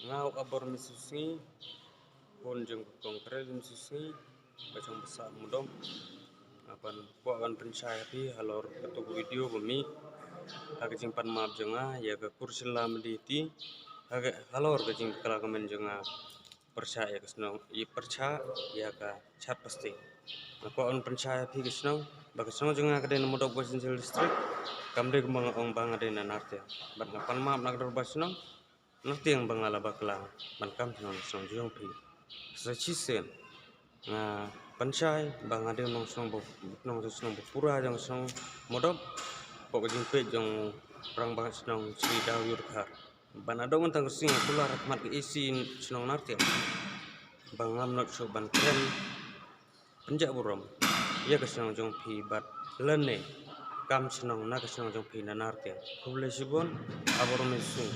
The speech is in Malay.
ngau abor misusi pun jeng konkret misusi bacang besar mudom apan puakan pencahaya pi halor ketuk video bumi aga jimpan maaf jenga ya ke kursi lam di ti aga halor ke jing kala kemen jenga percaya ke senong I percaya ya ka chat pasti puakan pencahaya pi ke senong bagi senong jenga ke den modok basin listrik kamde kembang ong bang ada nanarte ban ngapan maaf nak dor basinong nanti yang bangala baklang ban kam senong jong pi secisen nga pancai bang ade nong senong pura jang senong modop pok jing pe jong rang bang senong si dawur khar ban adong tang sing kula rahmat ke isi senong narte bang am not so ban kren penjak burom ya ke senong jong pi bat lene kam senong na ke senong jong pi na narte kuble sibon abor mesung